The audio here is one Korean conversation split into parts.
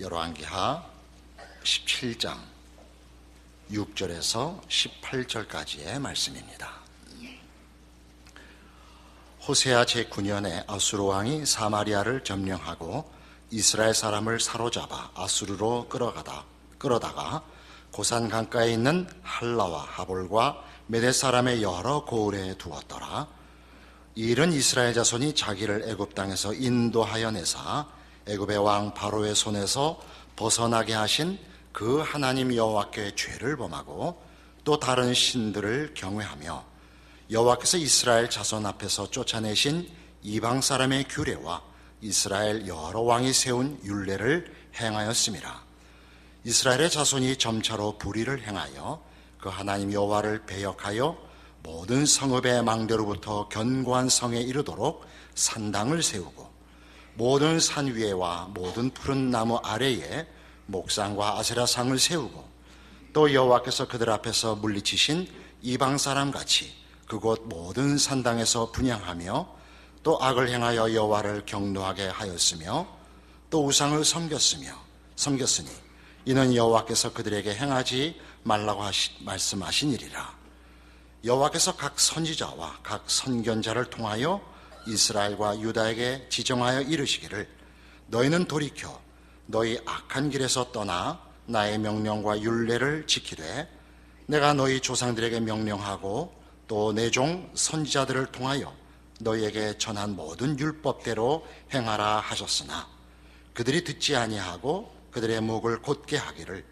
열왕기하 17장 6절에서 18절까지의 말씀입니다. 호세아 제9년에 아수르 왕이 사마리아를 점령하고 이스라엘 사람을 사로잡아 아수르로 끌어다가 고산 강가에 있는 할라와 하볼과 메대 사람의 여러 고을에 두었더라. 이 일은 이스라엘 자손이 자기를 애굽 땅에서 인도하여 내사 애굽의 왕 바로의 손에서 벗어나게 하신 그 하나님 여호와께 죄를 범하고 또 다른 신들을 경외하며 여호와께서 이스라엘 자손 앞에서 쫓아내신 이방 사람의 규례와 이스라엘 여러 왕이 세운 율례를 행하였음이라. 이스라엘의 자손이 점차로 불의를 행하여 그 하나님 여호와를 배역하여 모든 성읍의 망대로부터 견고한 성에 이르도록 산당을 세우고 모든 산 위에와 모든 푸른 나무 아래에 목상과 아세라상을 세우고 또 여호와께서 그들 앞에서 물리치신 이방 사람같이 그곳 모든 산당에서 분향하며 또 악을 행하여 여호와를 경노하게 하였으며 또 우상을 섬겼으니 이는 여호와께서 그들에게 행하지 말라고 말씀하신 일이라. 여호와께서 각 선지자와 각 선견자를 통하여 이스라엘과 유다에게 지정하여 이르시기를 너희는 돌이켜 너희 악한 길에서 떠나 나의 명령과 율례를 지키되 내가 너희 조상들에게 명령하고 또 내 종 선지자들을 통하여 너희에게 전한 모든 율법대로 행하라 하셨으나 그들이 듣지 아니하고 그들의 목을 곧게 하기를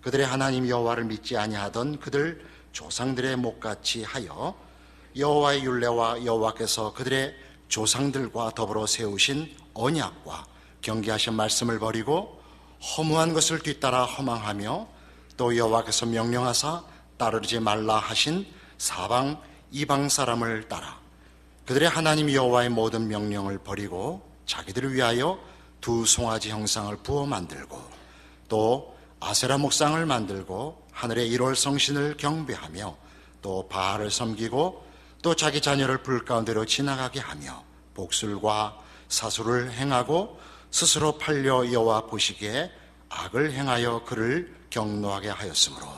그들의 하나님 여호와를 믿지 아니하던 그들 조상들의 목같이 하여 여호와의 율례와 여호와께서 그들의 조상들과 더불어 세우신 언약과 경계하신 말씀을 버리고 허무한 것을 뒤따라 허망하며 또 여호와께서 명령하사 따르지 말라 하신 사방 이방 사람을 따라 그들의 하나님 여호와의 모든 명령을 버리고 자기들을 위하여 두 송아지 형상을 부어 만들고 또 아세라 목상을 만들고 하늘의 1월 성신을 경배하며 또 바알을 섬기고 또 자기 자녀를 불 가운데로 지나가게 하며 복술과 사술을 행하고 스스로 팔려 여호와 보시기에 악을 행하여 그를 경노하게 하였으므로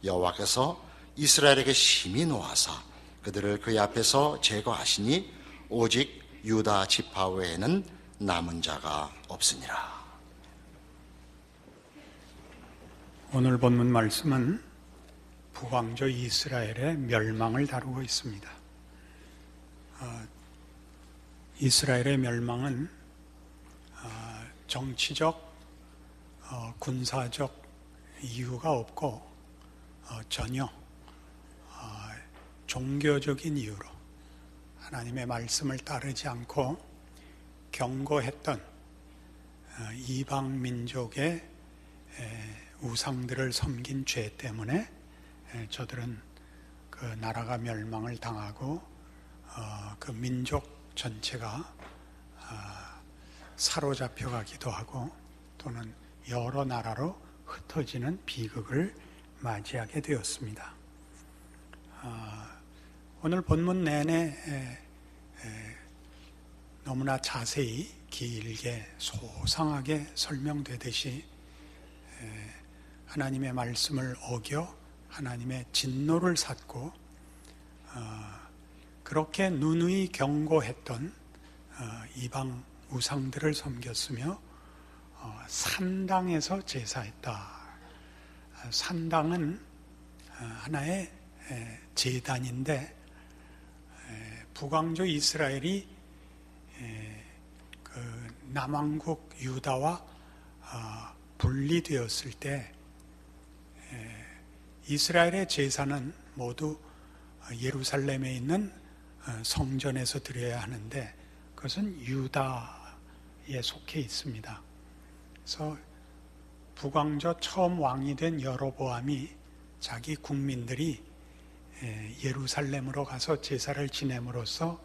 여호와께서 이스라엘에게 심히 노하사 그들을 그의 앞에서 제거하시니 오직 유다 지파 외에는 남은 자가 없으니라. 오늘 본문 말씀은 북왕조 이스라엘의 멸망을 다루고 있습니다. 이스라엘의 멸망은 정치적, 군사적 이유가 없고 전혀 종교적인 이유로 하나님의 말씀을 따르지 않고 경고했던 이방 민족의 우상들을 섬긴 죄 때문에 저들은 그 나라가 멸망을 당하고 그 민족 전체가 사로잡혀 가기도 하고 또는 여러 나라로 흩어지는 비극을 맞이하게 되었습니다. 오늘 본문 내내 너무나 자세히 길게 소상하게 설명되듯이 하나님의 말씀을 어겨 하나님의 진노를 샀고 그렇게 누누이 경고했던 이방 우상들을 섬겼으며 산당에서 제사했다. 산당은 하나의 제단인데 북왕조 이스라엘이 그 남왕국 유다와 분리되었을 때 이스라엘의 제사는 모두 예루살렘에 있는 성전에서 드려야 하는데 그것은 유다에 속해 있습니다. 그래서 북왕조 처음 왕이 된 여로보암이 자기 국민들이 예루살렘으로 가서 제사를 지냄으로써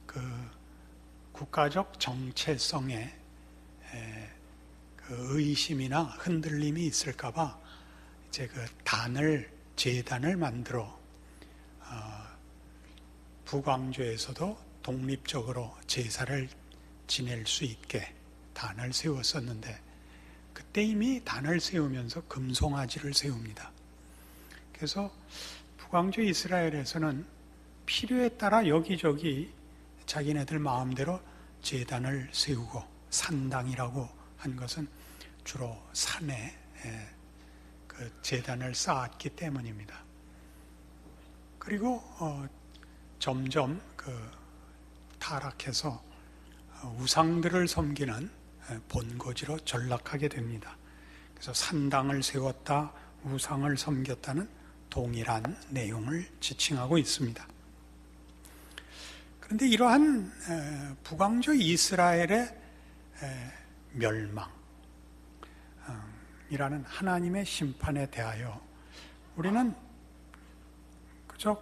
그 국가적 정체성에 그 의심이나 흔들림이 있을까봐 이제 그 제단을 만들어 북왕조에서도 독립적으로 제사를 지낼 수 있게 단을 세웠었는데 그때 이미 단을 세우면서 금송아지를 세웁니다. 그래서 북왕조 이스라엘에서는 필요에 따라 여기저기 자기네들 마음대로 제단을 세우고, 산당이라고 한 것은 주로 산에 그 제단을 쌓았기 때문입니다. 그리고 점점 그 타락해서 우상들을 섬기는 본거지로 전락하게 됩니다. 그래서 산당을 세웠다, 우상을 섬겼다는 동일한 내용을 지칭하고 있습니다. 그런데 이러한 북왕조 이스라엘의 멸망이라는 하나님의 심판에 대하여 우리는 그저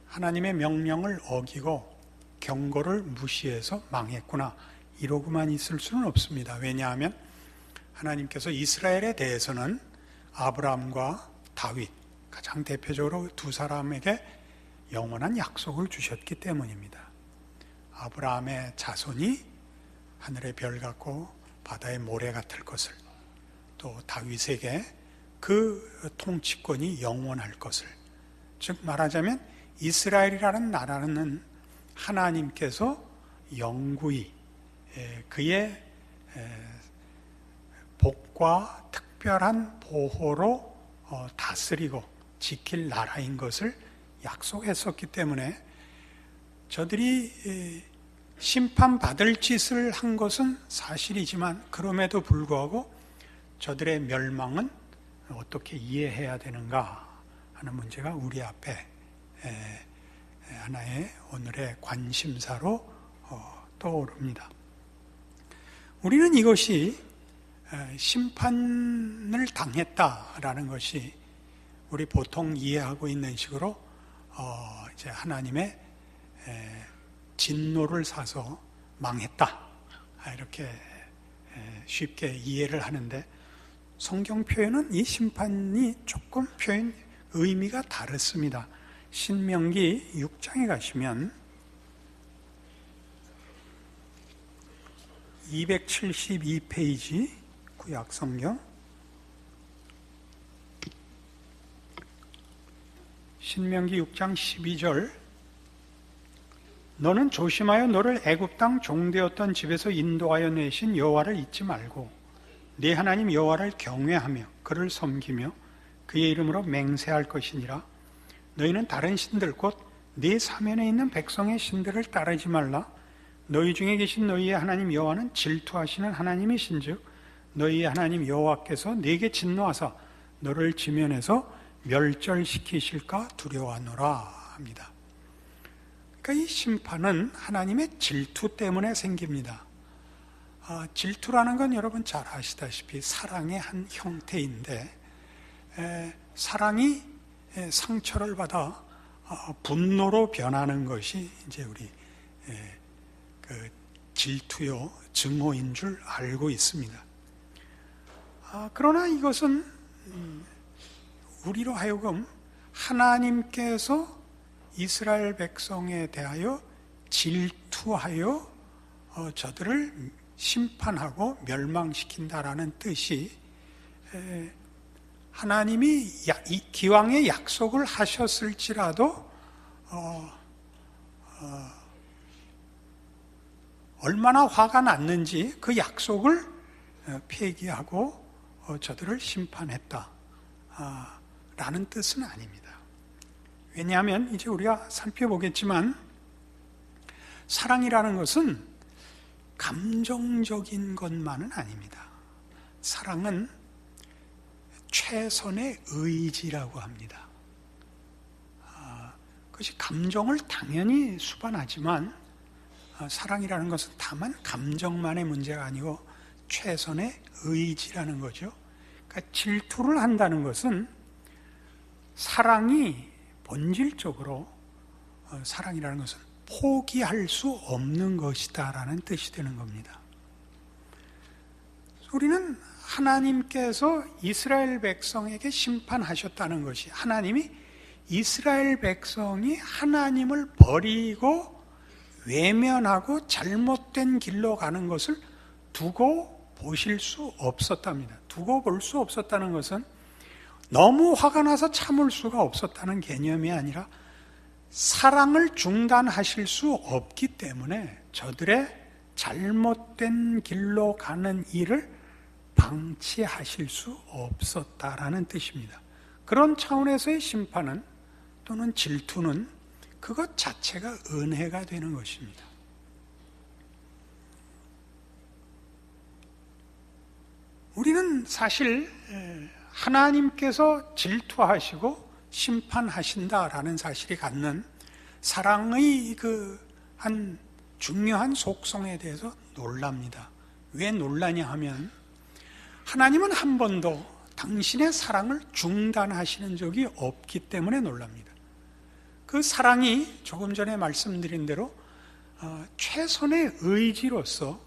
하나님의 명령을 어기고 경고를 무시해서 망했구나 이러고만 있을 수는 없습니다. 왜냐하면 하나님께서 이스라엘에 대해서는 아브라함과 다윗, 가장 대표적으로 두 사람에게 영원한 약속을 주셨기 때문입니다. 아브라함의 자손이 하늘의 별 같고 바다의 모래 같을 것을, 또 다윗에게 그 통치권이 영원할 것을, 즉 말하자면 이스라엘이라는 나라는 하나님께서 영구히 그의 복과 특별한 보호로 다스리고 지킬 나라인 것을 약속했었기 때문에 저들이 심판받을 짓을 한 것은 사실이지만 그럼에도 불구하고 저들의 멸망은 어떻게 이해해야 되는가 하는 문제가 우리 앞에 하나의 오늘의 관심사로 떠오릅니다. 우리는 이것이 심판을 당했다라는 것이 우리 보통 이해하고 있는 식으로 이제 하나님의 진노를 사서 망했다 이렇게 쉽게 이해를 하는데, 성경 표현은 이 심판이 조금 표현 의미가 다릅니다. 신명기 6장에 가시면 272페이지 구약성경 신명기 6장 12절, 너는 조심하여 너를 애굽 땅 종되었던 집에서 인도하여 내신 여호와를 잊지 말고 네 하나님 여호와를 경외하며 그를 섬기며 그의 이름으로 맹세할 것이니라. 너희는 다른 신들 곧 네 사면에 있는 백성의 신들을 따르지 말라. 너희 중에 계신 너희의 하나님 여호와는 질투하시는 하나님이신즉 너희의 하나님 여호와께서 네게 진노하사 너를 지면에서 멸절시키실까 두려워하노라 합니다. 그러니까 이 심판은 하나님의 질투 때문에 생깁니다. 질투라는 건 여러분 잘 아시다시피 사랑의 한 형태인데, 사랑이 상처를 받아 분노로 변하는 것이 이제 우리 그 질투요 증오인 줄 알고 있습니다. 그러나 이것은 우리로 하여금 하나님께서 이스라엘 백성에 대하여 질투하여 저들을 심판하고 멸망시킨다라는 뜻이, 하나님이 기왕에 약속을 하셨을지라도 얼마나 화가 났는지 그 약속을 폐기하고 저들을 심판했다 라는 뜻은 아닙니다. 왜냐하면 이제 우리가 살펴보겠지만 사랑이라는 것은 감정적인 것만은 아닙니다. 사랑은 최선의 의지라고 합니다. 그것이 감정을 당연히 수반하지만 사랑이라는 것은 다만 감정만의 문제가 아니고 최선의 의지라는 거죠. 그러니까 질투를 한다는 것은 사랑이 본질적으로 사랑이라는 것은 포기할 수 없는 것이다라는 뜻이 되는 겁니다. 우리는 하나님께서 이스라엘 백성에게 심판하셨다는 것이, 하나님이 이스라엘 백성이 하나님을 버리고 외면하고 잘못된 길로 가는 것을 두고 보실 수 없었답니다. 두고 볼 수 없었다는 것은 너무 화가 나서 참을 수가 없었다는 개념이 아니라 사랑을 중단하실 수 없기 때문에 저들의 잘못된 길로 가는 일을 방치하실 수 없었다라는 뜻입니다. 그런 차원에서의 심판은 또는 질투는 그것 자체가 은혜가 되는 것입니다. 우리는 사실 하나님께서 질투하시고 심판하신다라는 사실이 갖는 사랑의 한 중요한 속성에 대해서 놀랍니다. 왜 놀라냐 하면 하나님은 한 번도 당신의 사랑을 중단하시는 적이 없기 때문에 놀랍니다. 그 사랑이 조금 전에 말씀드린 대로 최선의 의지로서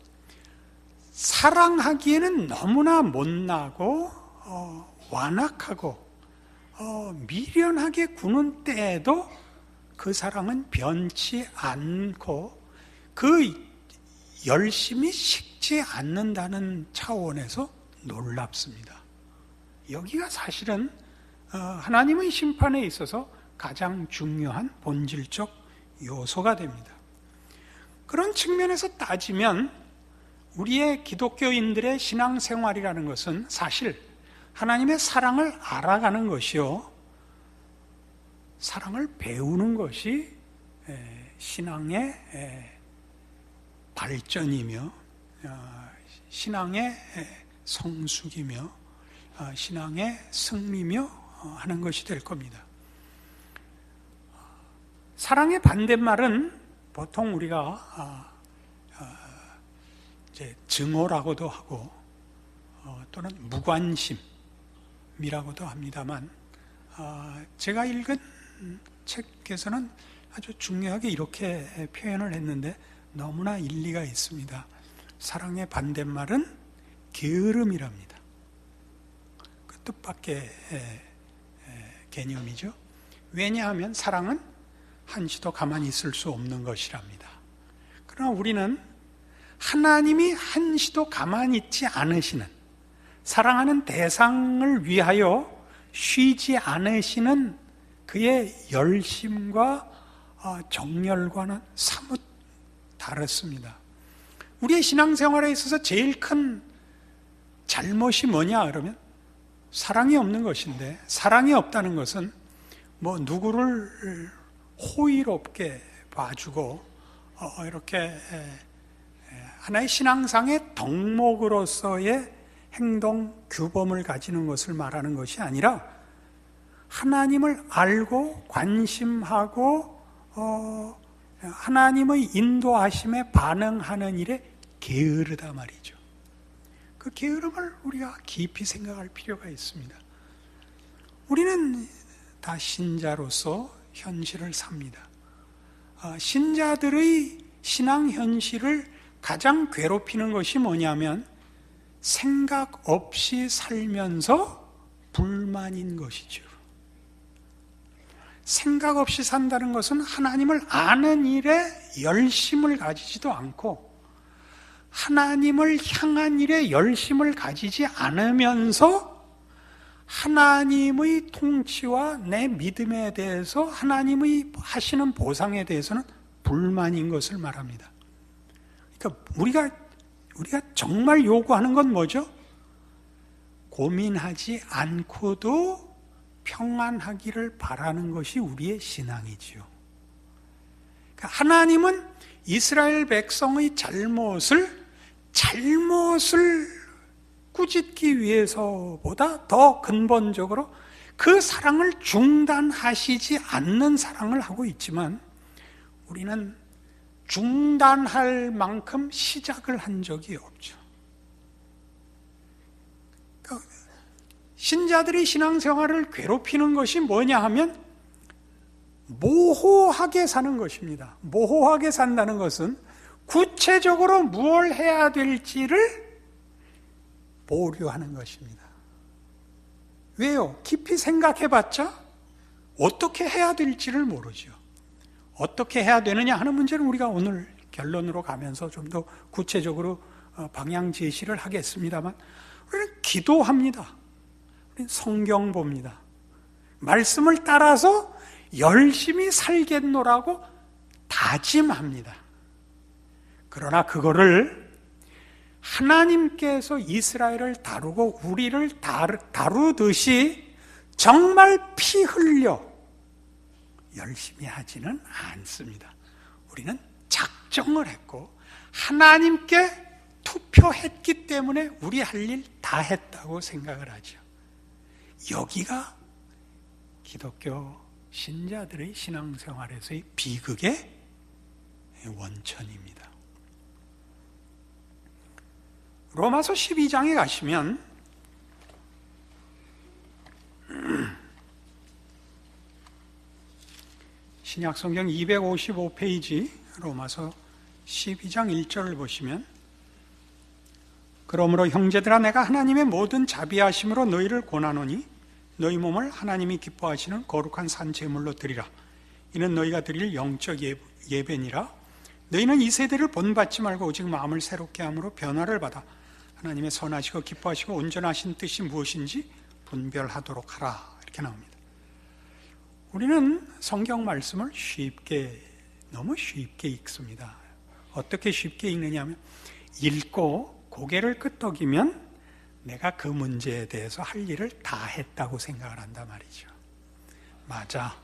사랑하기에는 너무나 못나고 완악하고 미련하게 구는 때에도 그 사랑은 변치 않고 그 열심히 식지 않는다는 차원에서 놀랍습니다. 여기가 사실은 하나님의 심판에 있어서 가장 중요한 본질적 요소가 됩니다. 그런 측면에서 따지면 우리의 기독교인들의 신앙생활이라는 것은 사실 하나님의 사랑을 알아가는 것이요, 사랑을 배우는 것이 신앙의 발전이며 신앙의 성숙이며 신앙의 승리며 하는 것이 될 겁니다. 사랑의 반대말은 보통 우리가 이제 증오라고도 하고 또는 무관심이라고도 합니다만, 제가 읽은 책에서는 아주 중요하게 이렇게 표현을 했는데 너무나 일리가 있습니다. 사랑의 반대말은 게으름이랍니다. 그 뜻밖의 개념이죠. 왜냐하면 사랑은 한시도 가만히 있을 수 없는 것이랍니다. 그러나 우리는 하나님이 한시도 가만히 있지 않으시는, 사랑하는 대상을 위하여 쉬지 않으시는 그의 열심과 정열과는 사뭇 다릅니다. 우리의 신앙생활에 있어서 제일 큰 잘못이 뭐냐 그러면 사랑이 없는 것인데, 사랑이 없다는 것은 뭐 누구를 호의롭게 봐주고 이렇게 하나의 신앙상의 덕목으로서의 행동 규범을 가지는 것을 말하는 것이 아니라 하나님을 알고 관심하고 하나님의 인도하심에 반응하는 일에 게으르다 말이죠. 그 게으름을 우리가 깊이 생각할 필요가 있습니다. 우리는 다 신자로서 현실을 삽니다. 신자들의 신앙 현실을 가장 괴롭히는 것이 뭐냐면 생각 없이 살면서 불만인 것이죠. 생각 없이 산다는 것은 하나님을 아는 일에 열심을 가지지도 않고 하나님을 향한 일에 열심을 가지지 않으면서 하나님의 통치와 내 믿음에 대해서 하나님의 하시는 보상에 대해서는 불만인 것을 말합니다. 그러니까 우리가 정말 요구하는 건 뭐죠? 고민하지 않고도 평안하기를 바라는 것이 우리의 신앙이지요. 그러니까 하나님은 이스라엘 백성의 잘못을 꾸짖기 위해서보다 더 근본적으로 그 사랑을 중단하시지 않는 사랑을 하고 있지만 우리는 중단할 만큼 시작을 한 적이 없죠. 그러니까 신자들이 신앙생활을 괴롭히는 것이 뭐냐 하면 모호하게 사는 것입니다. 모호하게 산다는 것은 구체적으로 무엇을 해야 될지를 보류하는 것입니다. 왜요? 깊이 생각해봤자 어떻게 해야 될지를 모르죠. 어떻게 해야 되느냐 하는 문제는 우리가 오늘 결론으로 가면서 좀 더 구체적으로 방향 제시를 하겠습니다만 우리는 기도합니다. 우리는 성경 봅니다. 말씀을 따라서 열심히 살겠노라고 다짐합니다. 그러나 그거를 하나님께서 이스라엘을 다루고 우리를 다루듯이 정말 피 흘려 열심히 하지는 않습니다. 우리는 작정을 했고 하나님께 투표했기 때문에 우리 할 일 다 했다고 생각을 하죠. 여기가 기독교 신자들의 신앙생활에서의 비극의 원천입니다. 로마서 12장에 가시면 신약성경 255페이지 로마서 12장 1절을 보시면 그러므로 형제들아 내가 하나님의 모든 자비하심으로 너희를 권하노니 너희 몸을 하나님이 기뻐하시는 거룩한 산 제물로 드리라. 이는 너희가 드릴 영적 예배니라. 너희는 이 세대를 본받지 말고 오직 마음을 새롭게 함으로 변화를 받아 하나님의 선하시고 기뻐하시고 온전하신 뜻이 무엇인지 분별하도록 하라. 이렇게 나옵니다. 우리는 성경 말씀을 너무 쉽게 읽습니다. 어떻게 쉽게 읽느냐 하면 읽고 고개를 끄덕이면 내가 그 문제에 대해서 할 일을 다 했다고 생각을 한단 말이죠. 맞아.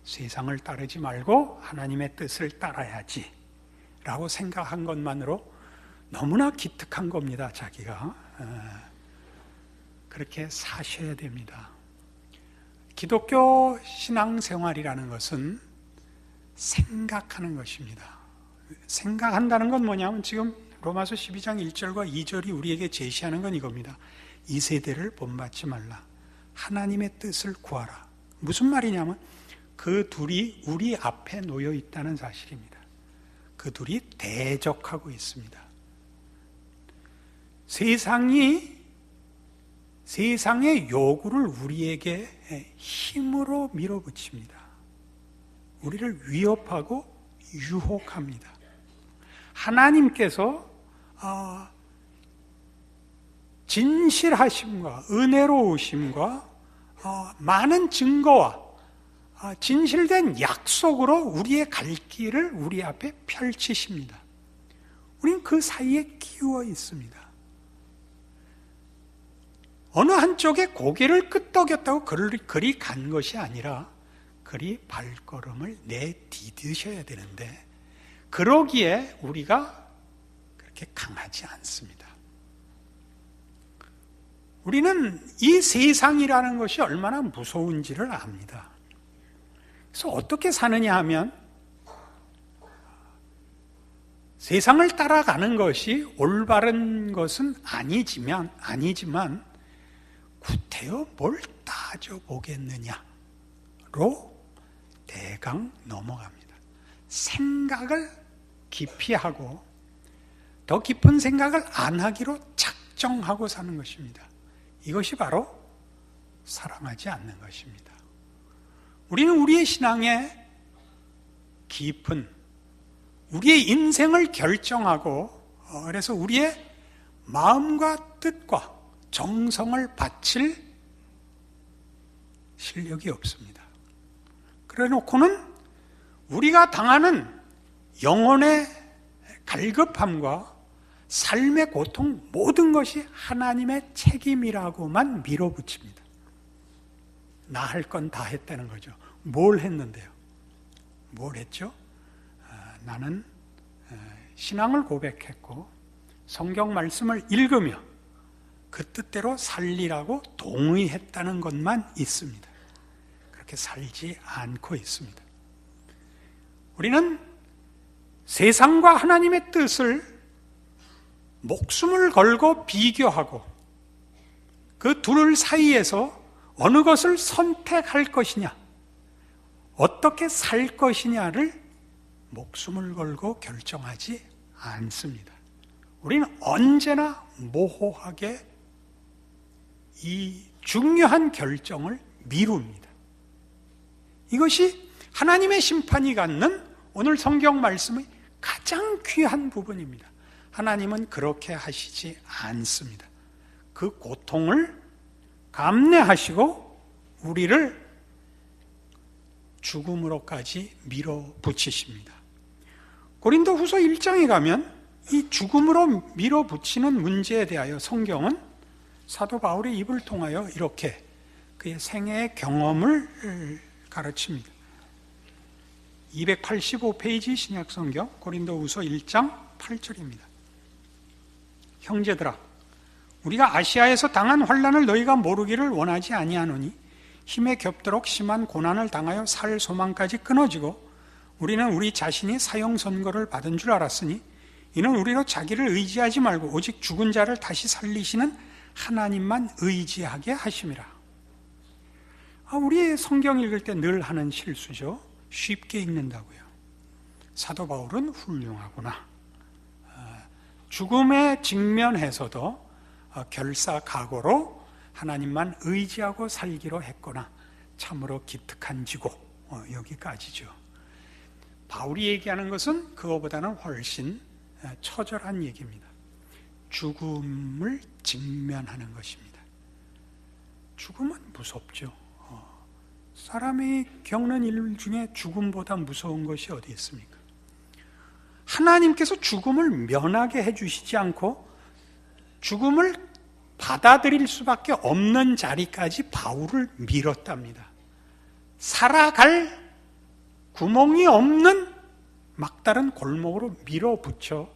세상을 따르지 말고 하나님의 뜻을 따라야지 라고 생각한 것만으로 너무나 기특한 겁니다. 자기가. 그렇게 사셔야 됩니다. 기독교 신앙생활이라는 것은 생각하는 것입니다. 생각한다는 건 뭐냐면 지금 로마서 12장 1절과 2절이 우리에게 제시하는 건 이겁니다. 이 세대를 본받지 말라. 하나님의 뜻을 구하라. 무슨 말이냐면 그 둘이 우리 앞에 놓여 있다는 사실입니다. 그 둘이 대적하고 있습니다. 세상의 요구를 우리에게 힘으로 밀어붙입니다. 우리를 위협하고 유혹합니다. 하나님께서 진실하심과 은혜로우심과 많은 증거와 진실된 약속으로 우리의 갈 길을 우리 앞에 펼치십니다. 우리는 그 사이에 끼워 있습니다. 어느 한쪽에 고개를 끄덕였다고 그리 간 것이 아니라 그리 발걸음을 내디디셔야 되는데 그러기에 우리가 그렇게 강하지 않습니다. 우리는 이 세상이라는 것이 얼마나 무서운지를 압니다. 그래서 어떻게 사느냐 하면 세상을 따라가는 것이 올바른 것은 아니지만 구태여 뭘 따져보겠느냐로 대강 넘어갑니다. 생각을 깊이 하고 더 깊은 생각을 안 하기로 작정하고 사는 것입니다. 이것이 바로 사랑하지 않는 것입니다. 우리는 우리의 신앙에 깊은 우리의 인생을 결정하고 그래서 우리의 마음과 뜻과 정성을 바칠 실력이 없습니다. 그래 놓고는 우리가 당하는 영혼의 갈급함과 삶의 고통 모든 것이 하나님의 책임이라고만 밀어붙입니다. 나 할 건 다 했다는 거죠. 뭘 했는데요? 뭘 했죠? 나는 신앙을 고백했고 성경 말씀을 읽으며 그 뜻대로 살리라고 동의했다는 것만 있습니다. 그렇게 살지 않고 있습니다. 우리는 세상과 하나님의 뜻을 목숨을 걸고 비교하고 그 둘 사이에서 어느 것을 선택할 것이냐, 어떻게 살 것이냐를 목숨을 걸고 결정하지 않습니다. 우리는 언제나 모호하게 이 중요한 결정을 미룹니다. 이것이 하나님의 심판이 갖는 오늘 성경 말씀의 가장 귀한 부분입니다. 하나님은 그렇게 하시지 않습니다. 그 고통을 감내하시고 우리를 죽음으로까지 밀어붙이십니다. 고린도후서 1장에 가면 이 죽음으로 밀어붙이는 문제에 대하여 성경은 사도 바울의 입을 통하여 이렇게 그의 생애의 경험을 가르칩니다. 285페이지 신약성경 고린도후서 1장 8절입니다. 형제들아, 우리가 아시아에서 당한 환난을 너희가 모르기를 원하지 아니하노니 힘에 겹도록 심한 고난을 당하여 살 소망까지 끊어지고 우리는 우리 자신이 사형 선고를 받은 줄 알았으니 이는 우리로 자기를 의지하지 말고 오직 죽은 자를 다시 살리시는 하나님만 의지하게 하심이라. 우리 성경 읽을 때 늘 하는 실수죠. 쉽게 읽는다고요. 사도 바울은 훌륭하구나. 죽음에 직면해서도 결사각오로 하나님만 의지하고 살기로 했거나 참으로 기특한 지고 여기까지죠. 바울이 얘기하는 것은 그거보다는 훨씬 처절한 얘기입니다. 죽음을 직면하는 것입니다. 죽음은 무섭죠. 사람이 겪는 일 중에 죽음보다 무서운 것이 어디 있습니까? 하나님께서 죽음을 면하게 해주시지 않고 죽음을 받아들일 수밖에 없는 자리까지 바울을 밀었답니다. 살아갈 구멍이 없는 막다른 골목으로 밀어붙여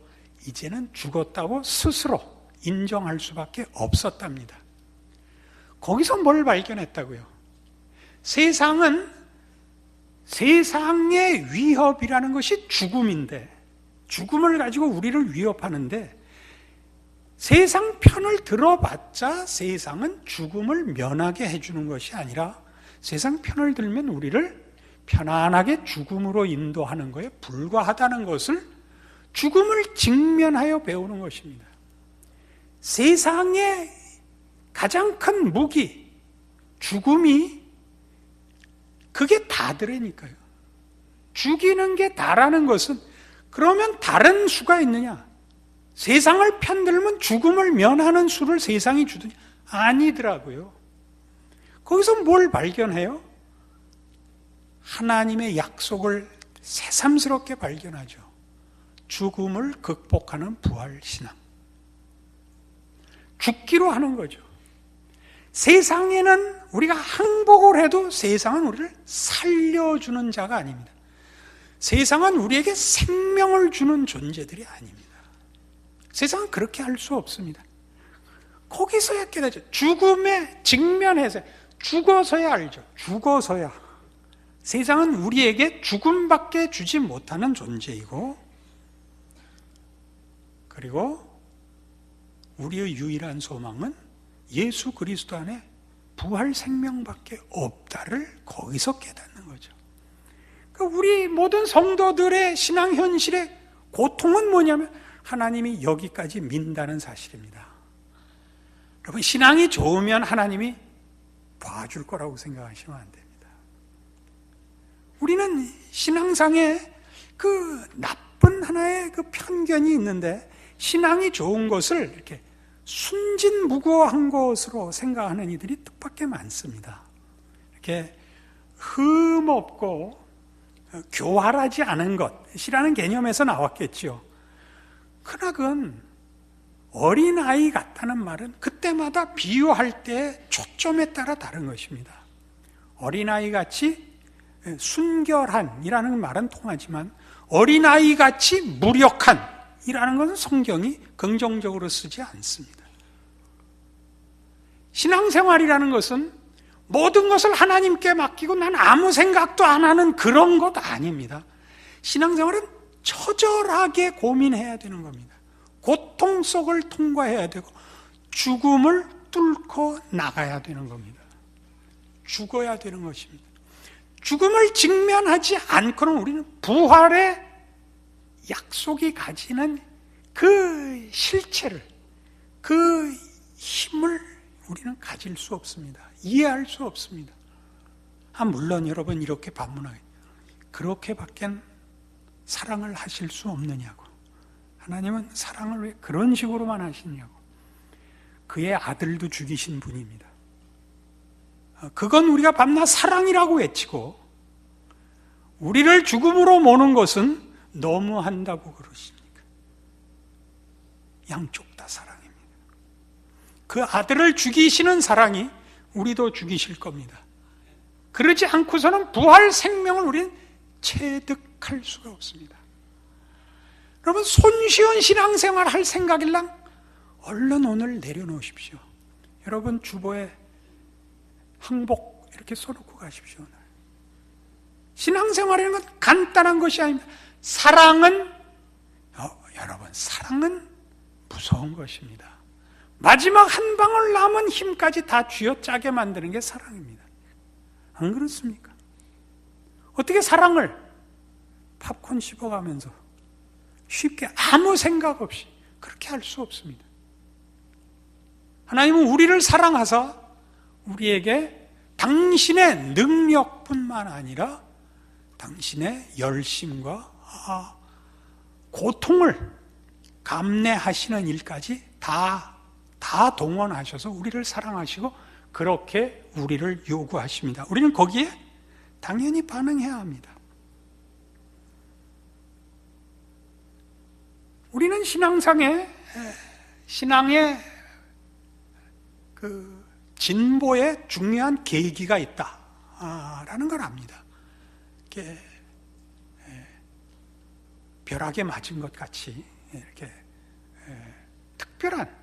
이제는 죽었다고 스스로 인정할 수밖에 없었답니다. 거기서 뭘 발견했다고요? 세상은 세상의 위협이라는 것이 죽음인데, 죽음을 가지고 우리를 위협하는데 세상 편을 들어봤자 세상은 죽음을 면하게 해주는 것이 아니라 세상 편을 들면 우리를 편안하게 죽음으로 인도하는 것에 불과하다는 것을 죽음을 직면하여 배우는 것입니다. 세상의 가장 큰 무기, 죽음이 그게 다더라니까요. 죽이는 게 다라는 것은 그러면 다른 수가 있느냐? 세상을 편들면 죽음을 면하는 수를 세상이 주더니 아니더라고요. 거기서 뭘 발견해요? 하나님의 약속을 새삼스럽게 발견하죠. 죽음을 극복하는 부활신앙. 죽기로 하는 거죠. 세상에는 우리가 항복을 해도 세상은 우리를 살려주는 자가 아닙니다. 세상은 우리에게 생명을 주는 존재들이 아닙니다. 세상은 그렇게 할 수 없습니다. 거기서야 깨닫죠. 죽음에 직면해서 죽어서야 알죠. 죽어서야. 세상은 우리에게 죽음밖에 주지 못하는 존재이고, 그리고 우리의 유일한 소망은 예수 그리스도 안에 부활 생명밖에 없다를 거기서 깨닫는 거죠. 우리 모든 성도들의 신앙 현실의 고통은 뭐냐면 하나님이 여기까지 민다는 사실입니다. 여러분, 신앙이 좋으면 하나님이 봐줄 거라고 생각하시면 안 됩니다. 우리는 신앙상에 그 나쁜 하나의 그 편견이 있는데, 신앙이 좋은 것을 이렇게 순진무구한 것으로 생각하는 이들이 뜻밖의 많습니다. 이렇게 흠없고 교활하지 않은 것이라는 개념에서 나왔겠죠. 그러건 어린아이 같다는 말은 그때마다 비유할 때 초점에 따라 다른 것입니다. 어린아이같이 순결한이라는 말은 통하지만 어린아이같이 무력한이라는 것은 성경이 긍정적으로 쓰지 않습니다. 신앙생활이라는 것은 모든 것을 하나님께 맡기고 난 아무 생각도 안 하는 그런 것 아닙니다. 신앙생활은 처절하게 고민해야 되는 겁니다. 고통 속을 통과해야 되고 죽음을 뚫고 나가야 되는 겁니다. 죽어야 되는 것입니다. 죽음을 직면하지 않고는 우리는 부활의 약속이 가지는 그 실체를, 그 힘을 우리는 가질 수 없습니다. 이해할 수 없습니다. 물론 여러분 이렇게 반문하겠죠. 그렇게밖엔 사랑을 하실 수 없느냐고. 하나님은 사랑을 왜 그런 식으로만 하시냐고. 그의 아들도 죽이신 분입니다. 그건 우리가 밤낮 사랑이라고 외치고 우리를 죽음으로 모는 것은 너무한다고 그러십니까? 양쪽 다 사랑입니다. 그 아들을 죽이시는 사랑이 우리도 죽이실 겁니다. 그러지 않고서는 부활 생명을 우리는 체득할 수가 없습니다. 여러분, 손쉬운 신앙생활 할 생각일랑 얼른 오늘 내려놓으십시오. 여러분 주보에 항복 이렇게 써놓고 가십시오. 오늘. 신앙생활이라는 건 간단한 것이 아닙니다. 사랑은 여러분, 사랑은 무서운 것입니다. 마지막 한 방울 남은 힘까지 다 쥐어짜게 만드는 게 사랑입니다. 안 그렇습니까? 어떻게 사랑을 팝콘 씹어가면서 쉽게 아무 생각 없이 그렇게 할 수 없습니다. 하나님은 우리를 사랑하사 우리에게 당신의 능력뿐만 아니라 당신의 열심과 고통을 감내하시는 일까지 다 동원하셔서 우리를 사랑하시고 그렇게 우리를 요구하십니다. 우리는 거기에 당연히 반응해야 합니다. 우리는 신앙의 그 진보에 중요한 계기가 있다라는 걸 압니다. 이렇게 벼락에 맞은 것 같이 이렇게 특별한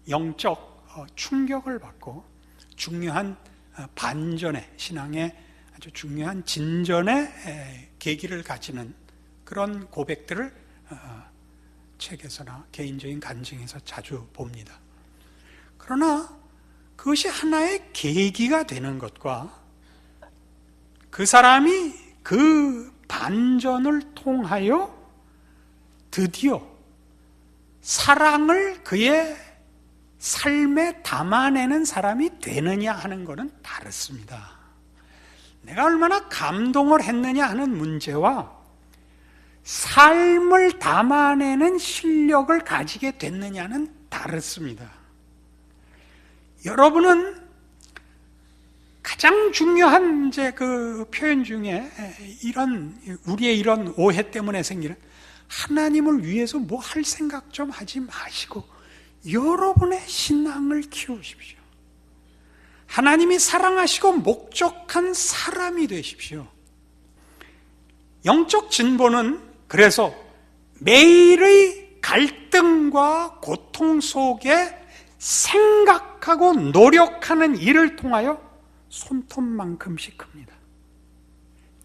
영적 충격을 받고 중요한 반전의 신앙의 아주 중요한 진전의 계기를 가지는 그런 고백들을 책에서나 개인적인 간증에서 자주 봅니다. 그러나 그것이 하나의 계기가 되는 것과 그 사람이 그 반전을 통하여 드디어 사랑을 그의 삶에 담아내는 사람이 되느냐 하는 것은 다릅니다. 내가 얼마나 감동을 했느냐 하는 문제와 삶을 담아내는 실력을 가지게 됐느냐는 다릅니다. 여러분은 가장 중요한 그 표현 중에 우리의 이런 오해 때문에 생기는 하나님을 위해서 뭐 할 생각 좀 하지 마시고 여러분의 신앙을 키우십시오. 하나님이 사랑하시고 목적한 사람이 되십시오. 영적 진보는 그래서 매일의 갈등과 고통 속에 생각하고 노력하는 일을 통하여 손톱만큼씩 큽니다.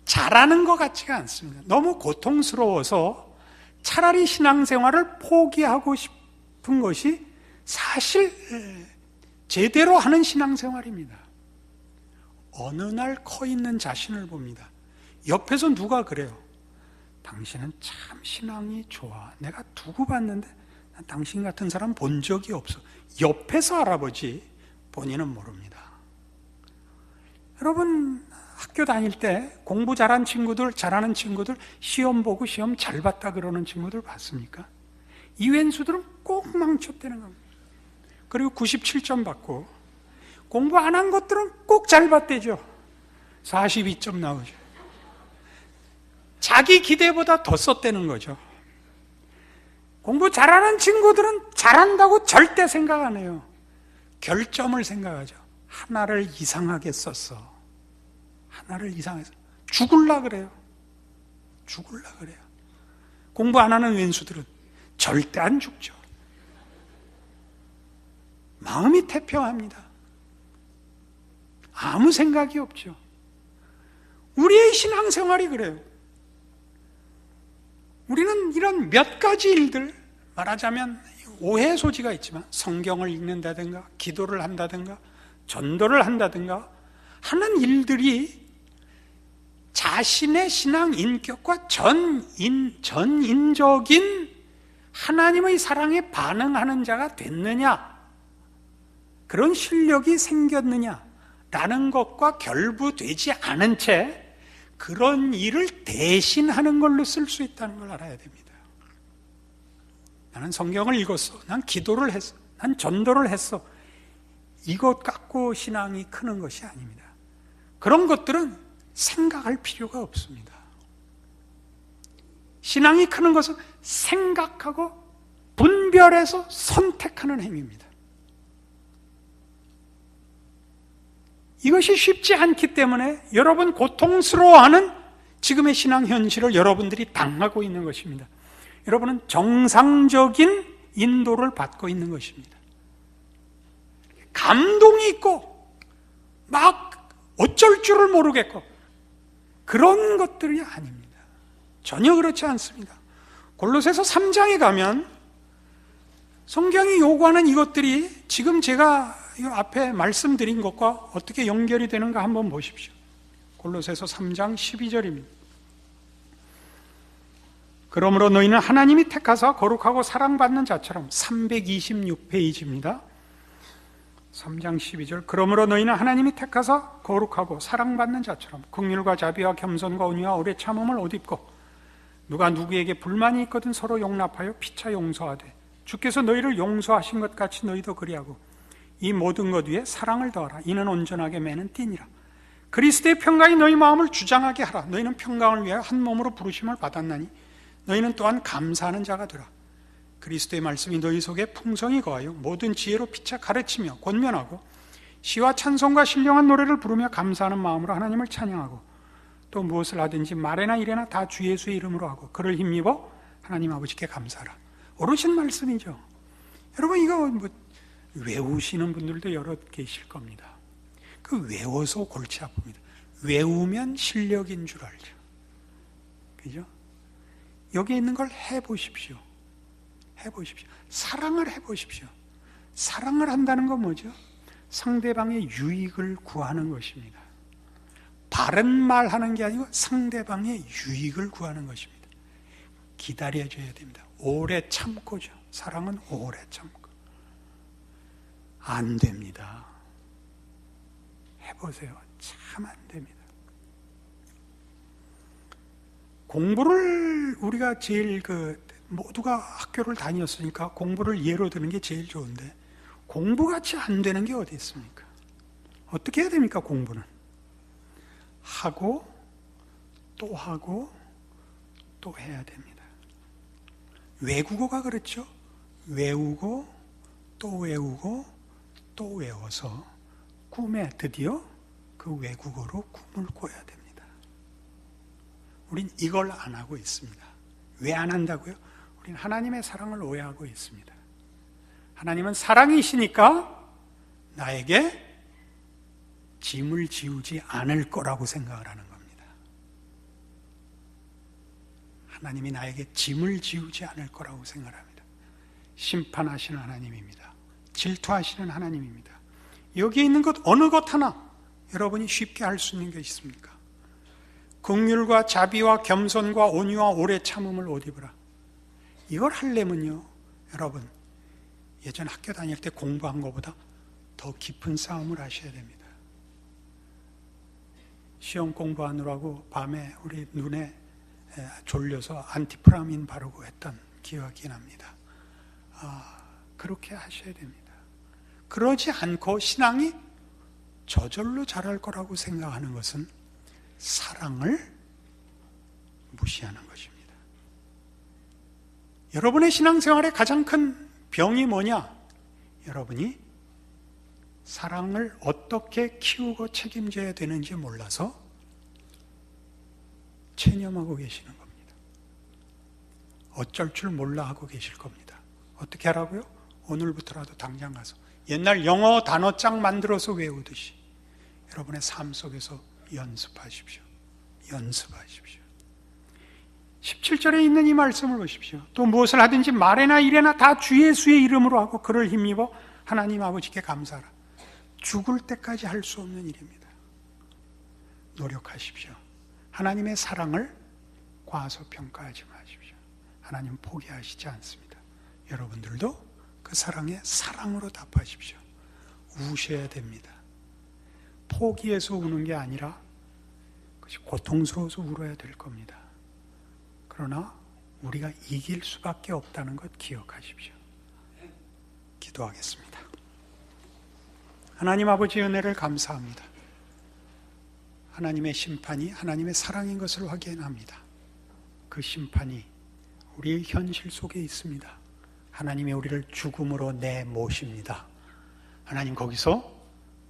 잘하는 것 같지가 않습니다. 너무 고통스러워서 차라리 신앙생활을 포기하고 싶은 것이 사실 제대로 하는 신앙생활입니다. 어느 날 커 있는 자신을 봅니다. 옆에서 누가 그래요? 당신은 참 신앙이 좋아. 내가 두고 봤는데 난 당신 같은 사람 본 적이 없어. 옆에서 알아보지 본인은 모릅니다. 여러분 학교 다닐 때 공부 잘하는 친구들 시험 보고 시험 잘 봤다 그러는 친구들 봤습니까? 이웬수들은 꼭 망쳤다는 겁니다. 그리고 97점 받고 공부 안 한 것들은 꼭 잘 봤대죠. 42점 나오죠. 자기 기대보다 더 썼다는 거죠. 공부 잘하는 친구들은 잘한다고 절대 생각 안 해요. 결점을 생각하죠. 하나를 이상하게 썼어. 하나를 이상해서 죽을라 그래요. 공부 안 하는 왼수들은 절대 안 죽죠. 마음이 태평합니다. 아무 생각이 없죠. 우리의 신앙생활이 그래요. 우리는 이런 몇 가지 일들, 말하자면 오해 소지가 있지만 성경을 읽는다든가 기도를 한다든가 전도를 한다든가 하는 일들이 자신의 신앙 인격과 전인적인 하나님의 사랑에 반응하는 자가 됐느냐, 그런 실력이 생겼느냐라는 것과 결부되지 않은 채 그런 일을 대신하는 걸로 쓸 수 있다는 걸 알아야 됩니다. 나는 성경을 읽었어. 난 기도를 했어. 난 전도를 했어. 이것 갖고 신앙이 크는 것이 아닙니다. 그런 것들은 생각할 필요가 없습니다. 신앙이 크는 것은 생각하고 분별해서 선택하는 행위입니다. 이것이 쉽지 않기 때문에 여러분 고통스러워하는 지금의 신앙 현실을 여러분들이 당하고 있는 것입니다. 여러분은 정상적인 인도를 받고 있는 것입니다. 감동이 있고 막 어쩔 줄을 모르겠고 그런 것들이 아닙니다. 전혀 그렇지 않습니다. 골로새서 3장에 가면 성경이 요구하는 이것들이 지금 제가 이 앞에 말씀드린 것과 어떻게 연결이 되는가 한번 보십시오. 골로새서 3장 12절입니다. 그러므로 너희는 하나님이 택하사 거룩하고 사랑받는 자처럼 326페이지입니다. 3장 12절 그러므로 너희는 하나님이 택하사 거룩하고 사랑받는 자처럼 긍휼과 자비와 겸손과 온유와 오래 참음을 옷 입고 누가 누구에게 불만이 있거든 서로 용납하여 피차 용서하되 주께서 너희를 용서하신 것 같이 너희도 그리하고 이 모든 것 위에 사랑을 더하라. 이는 온전하게 매는 띠니라. 그리스도의 평강이 너희 마음을 주장하게 하라. 너희는 평강을 위하여 한 몸으로 부르심을 받았나니 너희는 또한 감사하는 자가 되라. 그리스도의 말씀이 너희 속에 풍성히 거하여 모든 지혜로 피차 가르치며 권면하고 시와 찬송과 신령한 노래를 부르며 감사하는 마음으로 하나님을 찬양하고 또 무엇을 하든지 말에나 일에나 다 주 예수의 이름으로 하고 그를 힘입어 하나님 아버지께 감사하라. 옳으신 말씀이죠. 여러분 이거 뭐 외우시는 분들도 여러 계실 겁니다. 그 외워서 골치 아픕니다. 외우면 실력인 줄 알죠. 그죠? 여기 있는 걸 해보십시오. 해보십시오. 사랑을 해보십시오. 사랑을 한다는 건 뭐죠? 상대방의 유익을 구하는 것입니다. 바른 말 하는 게 아니고 상대방의 유익을 구하는 것입니다. 기다려줘야 됩니다. 오래 참고죠. 사랑은 오래 참고. 안 됩니다. 해보세요. 참 안 됩니다. 공부를 우리가 제일 모두가 학교를 다녔으니까 공부를 예로 드는 게 제일 좋은데 공부같이 안 되는 게 어디 있습니까? 어떻게 해야 됩니까? 공부는 하고 또 하고 또 해야 됩니다. 외국어가 그렇죠. 외우고 또 외우고 또 외워서 꿈에 드디어 그 외국어로 꿈을 꿔야 됩니다. 우린 이걸 안 하고 있습니다. 왜 안 한다고요? 우린 하나님의 사랑을 오해하고 있습니다. 하나님은 사랑이시니까 나에게 짐을 지우지 않을 거라고 생각을 하는 겁니다. 하나님이 나에게 짐을 지우지 않을 거라고 생각합니다. 심판하시는 하나님입니다. 질투하시는 하나님입니다. 여기에 있는 것 어느 것 하나 여러분이 쉽게 할 수 있는 게 있습니까? 긍휼과 자비와 겸손과 온유와 오래 참음을 옷 입으라. 이걸 하려면요, 여러분 예전 학교 다닐 때 공부한 것보다 더 깊은 싸움을 하셔야 됩니다. 시험 공부하느라고 밤에 우리 눈에 졸려서 안티프라민 바르고 했던 기억이 납니다. 그렇게 하셔야 됩니다. 그러지 않고 신앙이 저절로 자랄 거라고 생각하는 것은 사랑을 무시하는 것입니다. 여러분의 신앙생활의 가장 큰 병이 뭐냐? 여러분이 사랑을 어떻게 키우고 책임져야 되는지 몰라서 체념하고 계시는 겁니다. 어쩔 줄 몰라 하고 계실 겁니다. 어떻게 하라고요? 오늘부터라도 당장 가서 옛날 영어 단어장 만들어서 외우듯이 여러분의 삶 속에서 연습하십시오. 연습하십시오. 17절에 있는 이 말씀을 보십시오. 또 무엇을 하든지 말에나 일에나 다 주 예수의 이름으로 하고 그를 힘입어 하나님 아버지께 감사하라. 죽을 때까지 할 수 없는 일입니다. 노력하십시오. 하나님의 사랑을 과소평가하지 마십시오. 하나님 포기하시지 않습니다. 여러분들도 그 사랑에 사랑으로 답하십시오. 우셔야 됩니다. 포기해서 우는 게 아니라 그것이 고통스러워서 울어야 될 겁니다. 그러나 우리가 이길 수밖에 없다는 것 기억하십시오. 기도하겠습니다. 하나님 아버지 은혜를 감사합니다. 하나님의 심판이 하나님의 사랑인 것을 확인합니다. 그 심판이 우리의 현실 속에 있습니다. 하나님이 우리를 죽음으로 내모십니다. 하나님 거기서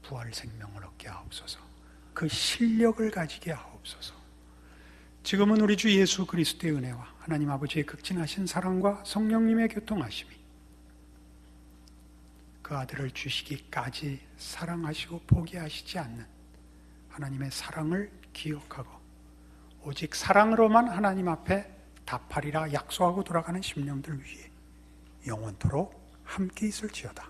부활 생명을 얻게 하옵소서. 그 실력을 가지게 하옵소서. 지금은 우리 주 예수 그리스도의 은혜와 하나님 아버지의 극진하신 사랑과 성령님의 교통하심이 그 아들을 주시기까지 사랑하시고 포기하시지 않는 하나님의 사랑을 기억하고 오직 사랑으로만 하나님 앞에 답하리라 약속하고 돌아가는 심령들 위해 영원토록 함께 있을지어다.